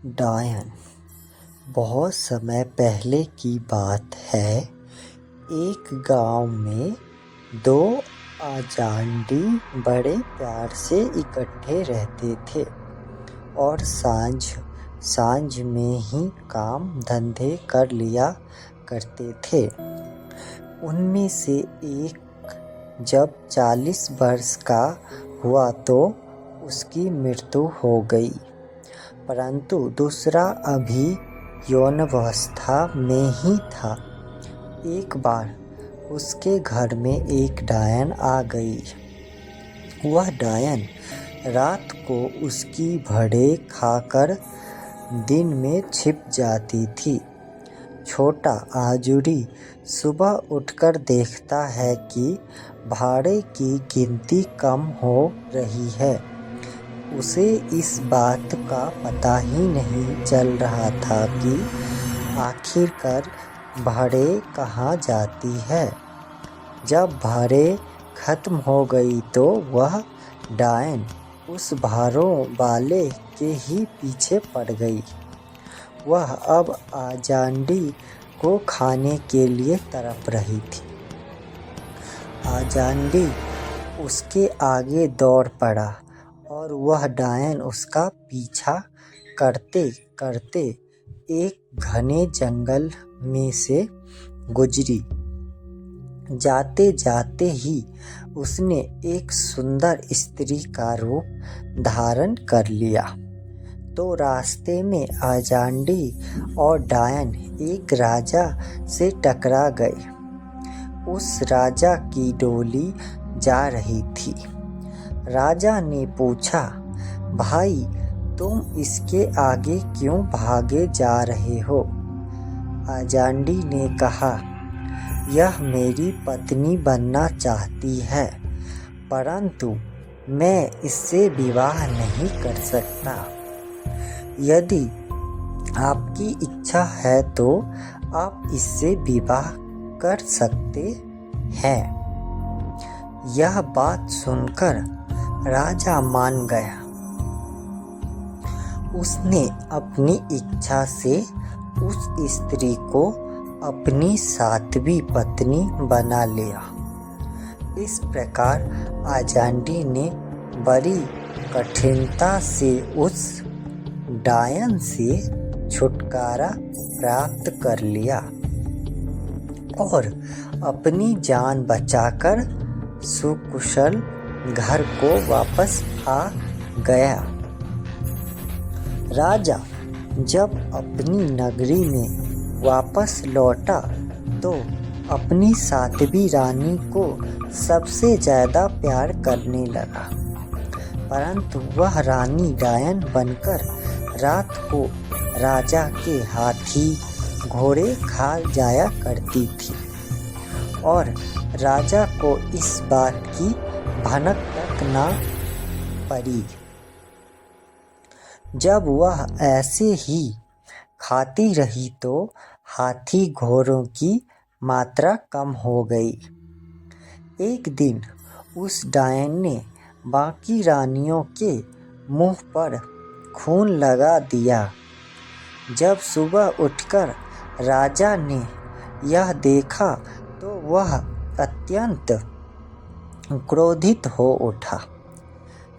डायन। बहुत समय पहले की बात है। एक गांव में दो आजांडी बड़े प्यार से इकट्ठे रहते थे और सांझ में ही काम धंधे कर लिया करते थे। उनमें से एक जब 40 वर्ष का हुआ तो उसकी मृत्यु हो गई, परंतु दूसरा अभी यौनावस्था में ही था। एक बार उसके घर में एक डायन आ गई। वह डायन रात को उसकी भड़े खाकर दिन में छिप जाती थी। छोटा आजुरी सुबह उठकर देखता है कि भाड़े की गिनती कम हो रही है। उसे इस बात का पता ही नहीं चल रहा था कि आखिरकार भाड़े कहाँ जाती है। जब भाड़े खत्म हो गई तो वह डायन उस भाड़ों वाले के ही पीछे पड़ गई। वह अब आजांडी को खाने के लिए तड़प रही थी। आजांडी उसके आगे दौड़ पड़ा और वह डायन उसका पीछा करते करते एक घने जंगल में से गुजरी। जाते जाते ही उसने एक सुंदर स्त्री का रूप धारण कर लिया। तो रास्ते में आजांडी और डायन एक राजा से टकरा गए। उस राजा की डोली जा रही थी। राजा ने पूछा, भाई तुम इसके आगे क्यों भागे जा रहे हो? आजांडी ने कहा, यह मेरी पत्नी बनना चाहती है, परंतु मैं इससे विवाह नहीं कर सकता। यदि आपकी इच्छा है तो आप इससे विवाह कर सकते हैं। यह बात सुनकर राजा मान गया। उसने अपनी इच्छा से उस स्त्री को अपनी 7वीं पत्नी बना लिया। इस प्रकार आजांडी ने बड़ी कठिनता से उस डायन से छुटकारा प्राप्त कर लिया और अपनी जान बचाकर सुकुशल घर को वापस आ गया। राजा जब अपनी नगरी में वापस लौटा तो अपनी 7वीं रानी को सबसे ज़्यादा प्यार करने लगा, परंतु वह रानी डायन बनकर रात को राजा के हाथी घोड़े खा जाया करती थी और राजा को इस बात की भनक तक न पड़ी। जब वह ऐसे ही खाती रही तो हाथी घोड़ों की मात्रा कम हो गई। एक दिन उस डायन ने बाकी रानियों के मुंह पर खून लगा दिया। जब सुबह उठकर राजा ने यह देखा तो वह अत्यंत क्रोधित हो उठा।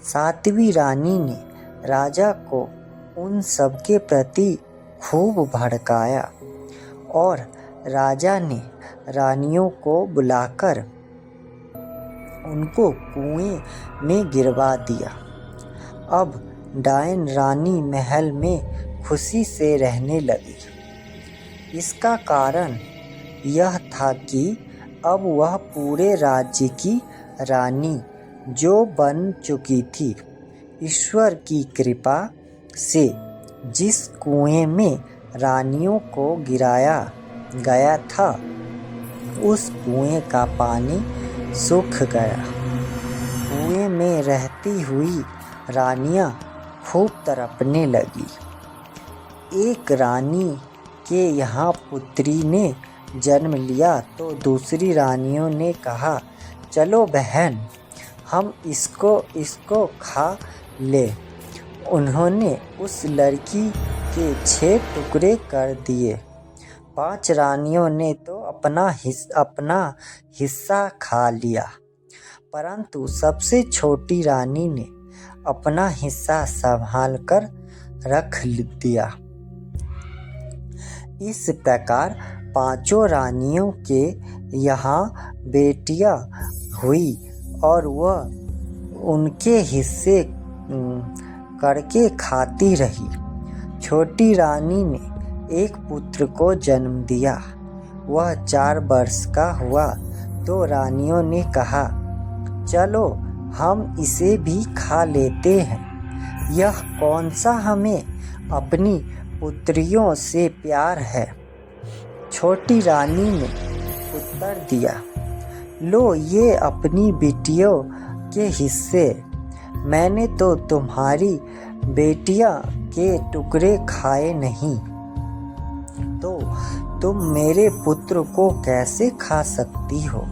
7वीं रानी ने राजा को उन सब के प्रति खूब भड़काया और राजा ने रानियों को बुलाकर उनको कुएं में गिरवा दिया। अब डायन रानी महल में खुशी से रहने लगी। इसका कारण यह था कि अब वह पूरे राज्य की रानी जो बन चुकी थी। ईश्वर की कृपा से जिस कुएं में रानियों को गिराया गया था उस कुएं का पानी सूख गया। कुएं में रहती हुई रानियां खूब तड़पने लगी। एक रानी के यहाँ पुत्री ने जन्म लिया तो दूसरी रानियों ने कहा, चलो बहन हम इसको खा ले। उन्होंने उस लड़की के 6 टुकड़े कर दिए। 5 रानियों ने तो अपना हिस्सा खा लिया, परंतु सबसे छोटी रानी ने अपना हिस्सा संभाल कर रख दिया। इस प्रकार 5 रानियों के यहाँ बेटियां हुई और वह उनके हिस्से करके खाती रही। छोटी रानी ने एक पुत्र को जन्म दिया। वह 4 वर्ष का हुआ तो रानियों ने कहा, चलो हम इसे भी खा लेते हैं। यह कौन सा हमें अपनी पुत्रियों से प्यार है। छोटी रानी ने उत्तर दिया, लो ये अपनी बेटियों के हिस्से। मैंने तो तुम्हारी बेटियां के टुकड़े खाए नहीं, तो तुम मेरे पुत्र को कैसे खा सकती हो।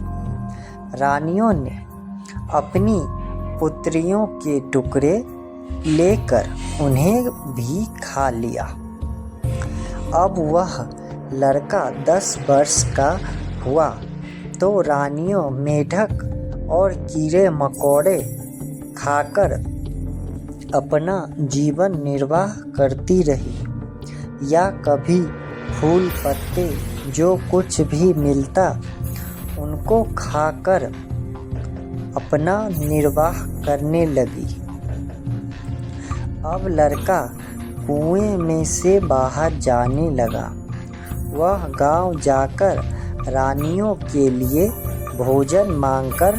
रानियों ने अपनी पुत्रियों के टुकड़े लेकर उन्हें भी खा लिया। अब वह लड़का 10 वर्ष का हुआ तो रानियों मेढक और कीड़े मकोड़े खाकर अपना जीवन निर्वाह करती रही, या कभी फूल पत्ते जो कुछ भी मिलता उनको खाकर अपना निर्वाह करने लगी। अब लड़का कुएं में से बाहर जाने लगा। वह गांव जाकर रानियों के लिए भोजन मांगकर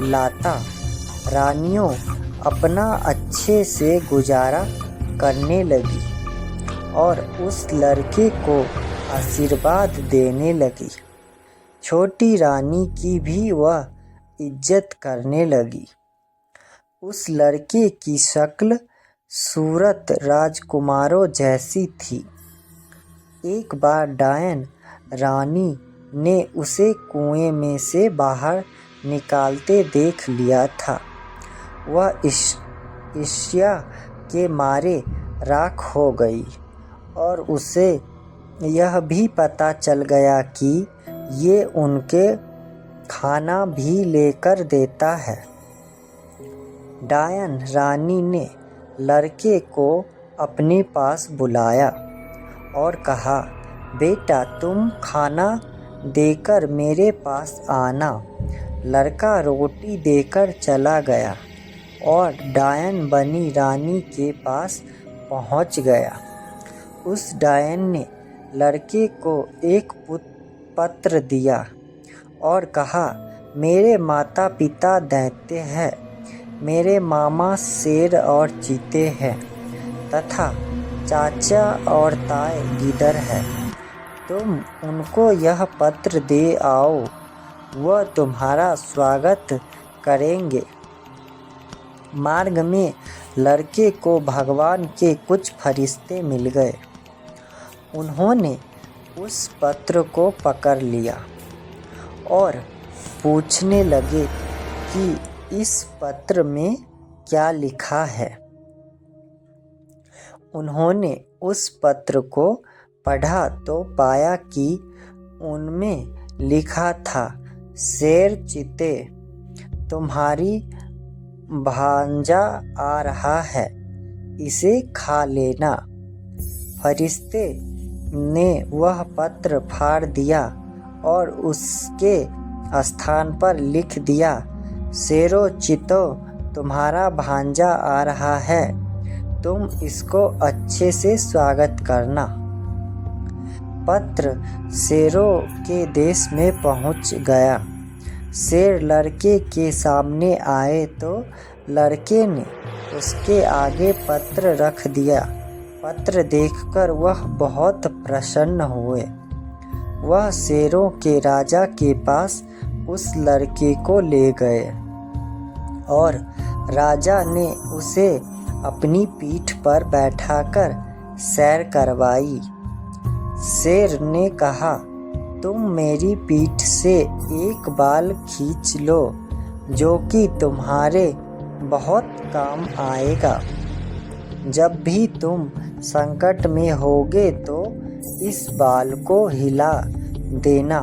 लाता। रानियों अपना अच्छे से गुजारा करने लगी और उस लड़के को आशीर्वाद देने लगी। छोटी रानी की भी वह इज्जत करने लगी। उस लड़के की शक्ल सूरत राजकुमारों जैसी थी। एक बार डायन रानी ने उसे कुएं में से बाहर निकालते देख लिया था। वह ईर्ष्या के मारे राख हो गई और उसे यह भी पता चल गया कि ये उनके खाना भी लेकर देता है। डायन रानी ने लड़के को अपने पास बुलाया और कहा, बेटा तुम खाना देकर मेरे पास आना। लड़का रोटी देकर चला गया और डायन बनी रानी के पास पहुंच गया। उस डायन ने लड़के को एक पत्र दिया और कहा, मेरे माता पिता दैत्य हैं, मेरे मामा शेर और चीते हैं तथा चाचा और ताए गिदर है। तुम उनको यह पत्र दे आओ, वह तुम्हारा स्वागत करेंगे। मार्ग में लड़के को भगवान के कुछ फरिश्ते मिल गए। उन्होंने उस पत्र को पकड़ लिया और पूछने लगे कि इस पत्र में क्या लिखा है। उन्होंने उस पत्र को पढ़ा तो पाया कि उनमें लिखा था, शेर चीते तुम्हारी भांजा आ रहा है, इसे खा लेना। फरिश्ते ने वह पत्र फाड़ दिया और उसके स्थान पर लिख दिया, शेरों चीतों तुम्हारा भांजा आ रहा है, तुम इसको अच्छे से स्वागत करना। पत्र शेरों के देश में पहुंच गया। शेर लड़के के सामने आए तो लड़के ने उसके आगे पत्र रख दिया। पत्र देखकर वह बहुत प्रसन्न हुए। वह शेरों के राजा के पास उस लड़के को ले गए और राजा ने उसे अपनी पीठ पर बैठाकर सैर करवाई। शेर ने कहा, तुम मेरी पीठ से एक बाल खींच लो जो कि तुम्हारे बहुत काम आएगा। जब भी तुम संकट में होगे तो इस बाल को हिला देना,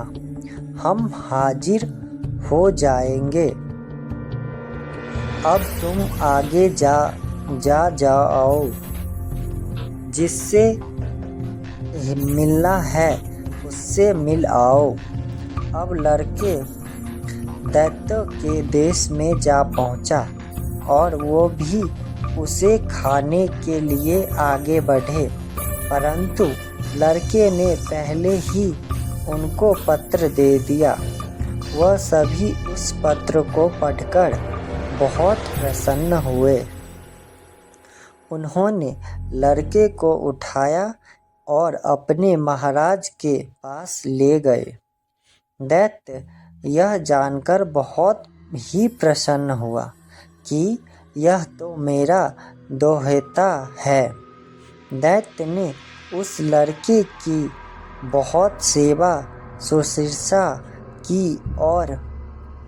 हम हाजिर हो जाएंगे। अब तुम आगे जाओ, जिससे मिलना है उससे मिल आओ। अब लड़के दैत्यों के देश में जा पहुंचा और वो भी उसे खाने के लिए आगे बढ़े, परंतु लड़के ने पहले ही उनको पत्र दे दिया। वह सभी उस पत्र को पढ़कर बहुत प्रसन्न हुए। उन्होंने लड़के को उठाया और अपने महाराज के पास ले गए। दैत्य यह जानकर बहुत ही प्रसन्न हुआ कि यह तो मेरा दोहता है। दैत्य ने उस लड़के की बहुत सेवा शुश्रूषा की और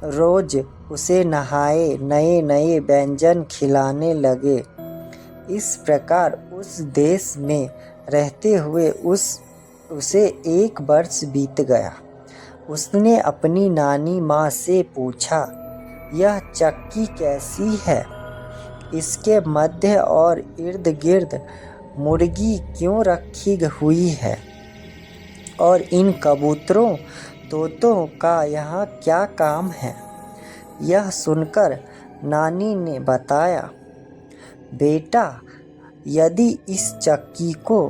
रोज उसे नहाए नए नए व्यंजन खिलाने लगे। इस प्रकार उस देश में रहते हुए उसे 1 वर्ष बीत गया। उसने अपनी नानी माँ से पूछा, यह चक्की कैसी है? इसके मध्य और इर्द गिर्द मुर्गी क्यों रखी हुई है? और इन कबूतरों तोतों का यहाँ क्या काम है? यह सुनकर नानी ने बताया, बेटा, यदि इस चक्की को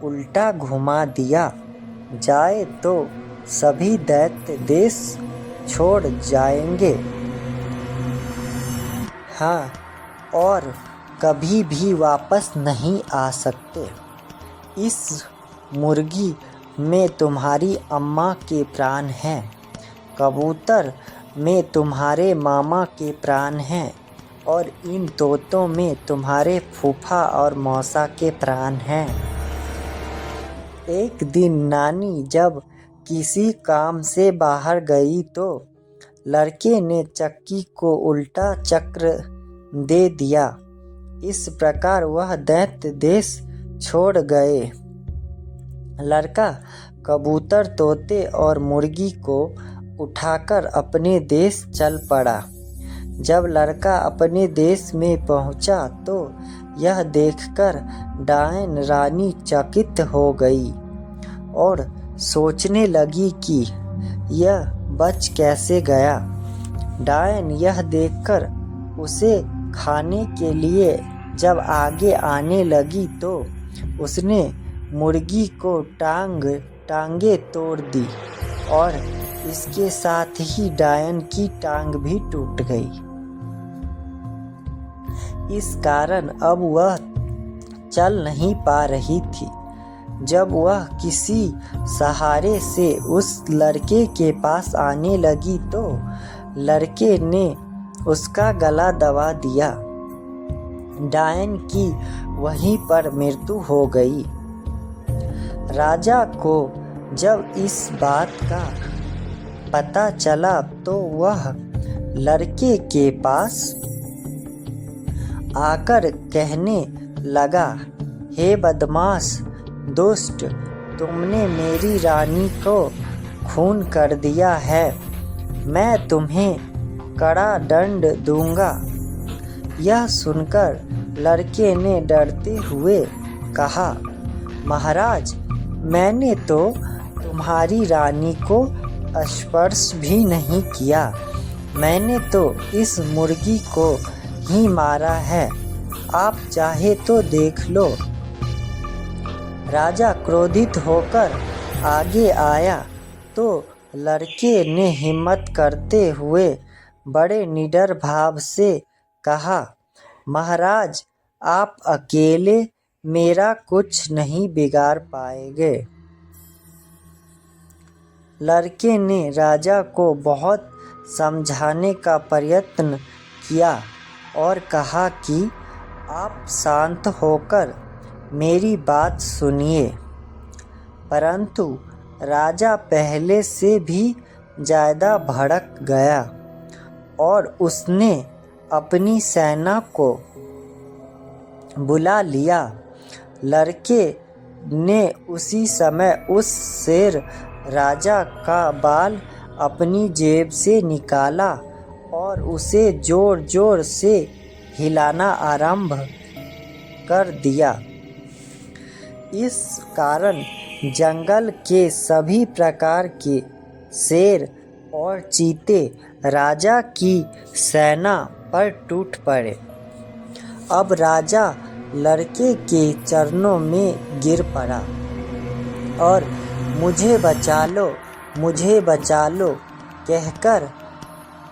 उल्टा घुमा दिया जाए तो सभी दैत्य देश छोड़ जाएंगे। हाँ, और कभी भी वापस नहीं आ सकते। इस मुर्गी में तुम्हारी अम्मा के प्राण हैं, कबूतर में तुम्हारे मामा के प्राण हैं और इन तोतों में तुम्हारे फूफा और मौसा के प्राण हैं। एक दिन नानी जब किसी काम से बाहर गई तो लड़के ने चक्की को उल्टा चक्र दे दिया। इस प्रकार वह दैत्य देश छोड़ गए। लड़का कबूतर, तोते और मुर्गी को उठाकर अपने देश चल पड़ा। जब लड़का अपने देश में पहुंचा तो यह देखकर डायन रानी चकित हो गई और सोचने लगी कि यह बच कैसे गया। डायन यह देखकर उसे खाने के लिए जब आगे आने लगी तो उसने मुर्गी को टांगे तोड़ दी और इसके साथ ही डायन की टांग भी टूट गई। इस कारण अब वह चल नहीं पा रही थी। जब वह किसी सहारे से उस लड़के के पास आने लगी तो लड़के ने उसका गला दबा दिया। डायन की वहीं पर मृत्यु हो गई। राजा को जब इस बात का पता चला तो वह लड़के के पास आकर कहने लगा, हे बदमाश दुष्ट, तुमने मेरी रानी को खून कर दिया है। मैं तुम्हें कड़ा दंड दूंगा। यह सुनकर लड़के ने डरते हुए कहा, महाराज, मैंने तो तुम्हारी रानी को स्पर्श भी नहीं किया। मैंने तो इस मुर्गी को ही मारा है। आप चाहे तो देख लो। राजा क्रोधित होकर आगे आया तो लड़के ने हिम्मत करते हुए बड़े निडर भाव से कहा, महाराज, आप अकेले मेरा कुछ नहीं बिगाड़ पाएंगे। लड़के ने राजा को बहुत समझाने का प्रयत्न किया और कहा कि आप शांत होकर मेरी बात सुनिए। परंतु राजा पहले से भी ज़्यादा भड़क गया और उसने अपनी सेना को बुला लिया। लड़के ने उसी समय उस शेर राजा का बाल अपनी जेब से निकाला और उसे जोर जोर से हिलाना आरंभ कर दिया। इस कारण जंगल के सभी प्रकार के शेर और चीते राजा की सेना पर टूट पड़े। अब राजा लड़के के चरणों में गिर पड़ा और मुझे बचा लो कहकर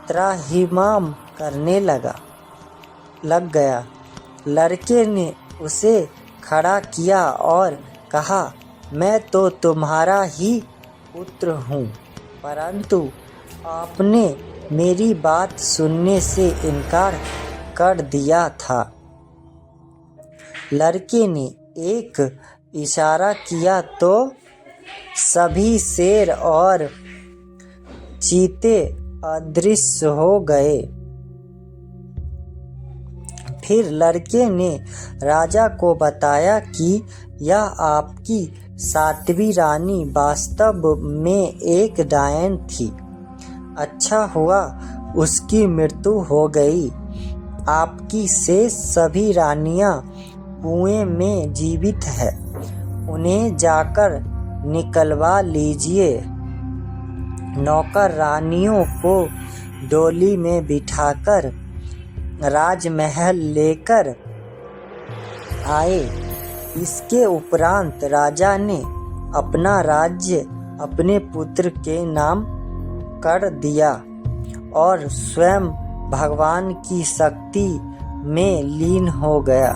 त्राहिमाम करने लग गया। लड़के ने उसे खड़ा किया और कहा, मैं तो तुम्हारा ही पुत्र हूँ, परंतु आपने मेरी बात सुनने से इनकार कर दिया था। लड़के ने एक इशारा किया तो सभी शेर और चीते अदृश्य हो गए। फिर लड़के ने राजा को बताया कि यह आपकी 7वीं रानी वास्तव में एक डायन थी। अच्छा हुआ उसकी मृत्यु हो गई। आपकी शेष सभी रानियां कुएं में जीवित है, उन्हें जाकर निकलवा लीजिए। नौकर रानियों को डोली में बिठाकर राजमहल लेकर आए। इसके उपरांत राजा ने अपना राज्य अपने पुत्र के नाम कर दिया और स्वयं भगवान की शक्ति में लीन हो गया।